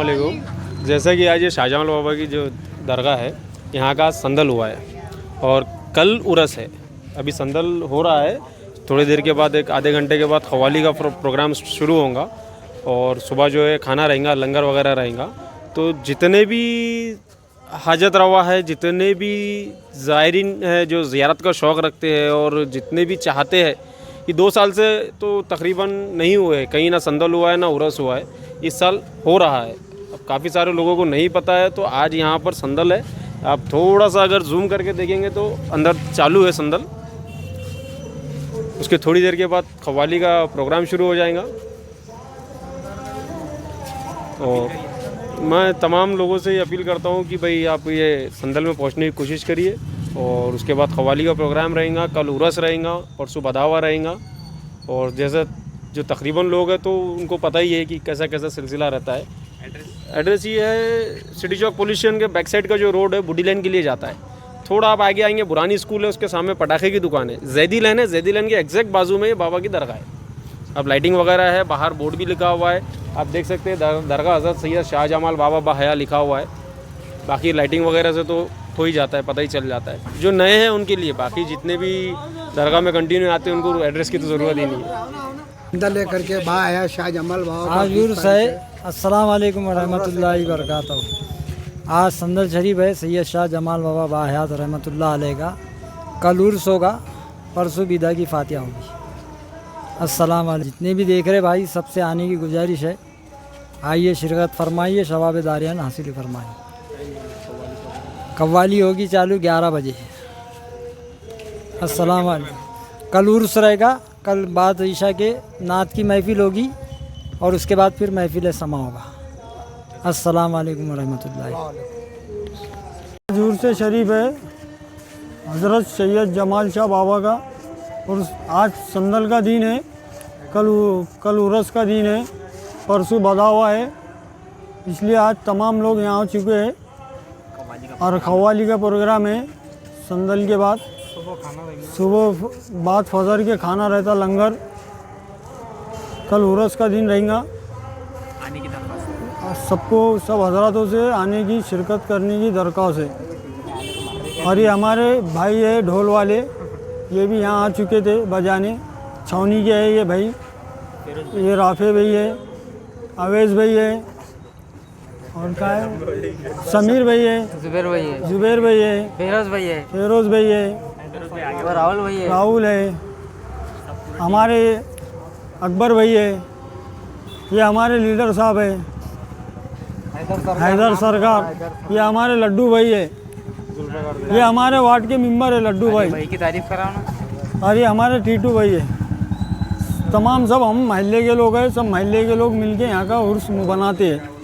वालेकुम। जैसा कि आज ये शाहजमाल बाबा की जो दरगाह है यहाँ का संदल हुआ है और कल उरस है। अभी संदल हो रहा है, थोड़ी देर के बाद एक आधे घंटे के बाद क़व्वाली का प्रोग्राम शुरू होगा और सुबह जो है खाना रहेगा, लंगर वगैरह रहेगा। तो जितने भी हाजत रवा है, जितने भी ज़ायरीन है जो ज़ियारत का शौक़ रखते हैं और जितने भी चाहते हैं, ये 2 साल से तो तकरीबन नहीं हुए, कहीं ना संदल हुआ है ना उरस हुआ है। इस साल हो रहा है। अब काफ़ी सारे लोगों को नहीं पता है, तो आज यहाँ पर संदल है। आप थोड़ा सा अगर जूम करके देखेंगे तो अंदर चालू है संदल। उसके थोड़ी देर के बाद क़व्वाली का प्रोग्राम शुरू हो जाएगा। और मैं तमाम लोगों से ये अपील करता हूँ कि भाई आप ये संदल में पहुँचने की कोशिश करिए और उसके बाद क़व्वाली का प्रोग्राम रहेगा, कल उरस रहेगा, परसों बदावा रहेगा। और जैसे जो तकरीबन लोग हैं तो उनको पता ही है कि कैसा कैसा सिलसिला रहता है। एड्रेस ये है सिटी चौक पुलिस स्टेशन के बैक साइड का जो रोड है बुडी लाइन के लिए जाता है। थोड़ा आप आगे आएंगे, पुरानी स्कूल है, उसके सामने पटाखे की दुकान है। जैदी लाइन है, जैदी लाइन के एग्जैक्ट बाजू में ये बाबा की दरगाह है। अब लाइटिंग वगैरह है, बाहर बोर्ड भी लिखा हुआ है, आप देख सकते हैं दरगाह हज़रत सैयद शाहजमाल बाबा बाहया लिखा हुआ है। बाकी लाइटिंग वगैरह से तो हो ही जाता है, पता ही चल जाता है। जो नए हैं उनके लिए, बाकी जितने भी दरगाह में कंटिन्यू आते हैं उनको एड्रेस की तो ज़रूरत ही नहीं है। लेकर के बाहया शाहजमाल बाबा आज है। अस्सलाम वालेकुम रहमतुल्लाहि व बरकातहू। आज संदल शरीफ है सैयद शाह जमाल बाबा बाहयात रहमतुल्लाह अलैह का। कल उर्स होगा, परसों बिदा की फातिहा होगी। अस्सलाम वालेकुम। जितने भी देख रहे भाई, सबसे आने की गुजारिश है, आइए शिरकत फरमाइए, शवाब दारियान हासिल फरमाइए। क़व्वाली होगी चालू 11 बजे। अस्सलाम वालेकुम। कल उर्स रहेगा, कल बाद ईशा के नात की महफ़िल होगी और उसके बाद फिर महफ़िल समा होगा। अस्सलाम वालेकुम रहमतुल्लाहि। उर्स शरीफ है हज़रत सैयद जमाल शाह बाबा का और आज संदल का दिन है। कल उरस का दिन है, परसों बदावा है, इसलिए आज तमाम लोग यहाँ आ चुके हैं। और क़व्वाली का प्रोग्राम है संदल के बाद। सुबह बाद फजर के खाना रहता लंगर। कल उरस का दिन रहेगा। सबको सब हजरातों से आने की, शिरकत करने की दरख्वास्त है। और ये हमारे भाई है ढोल वाले, ये भी यहाँ आ चुके थे बजाने। छावनी के है ये भाई, ये राफे भाई है, अवेज भाई है, और क्या है, समीर भाई है, जुबैर भाई है, फेरोज भाई है, राहुल है, हमारे अकबर भाई है, ये हमारे लीडर साहब है हैदर सरकार, ये हमारे लड्डू भाई है, ये हमारे वार्ड के मेंबर है लड्डू भाई की तारीफ कराओ। और ये हमारे टीटू भाई है। तमाम सब हम महल्ले के लोग हैं, सब महल्ले के लोग मिलके यहाँ का उर्स बनाते हैं।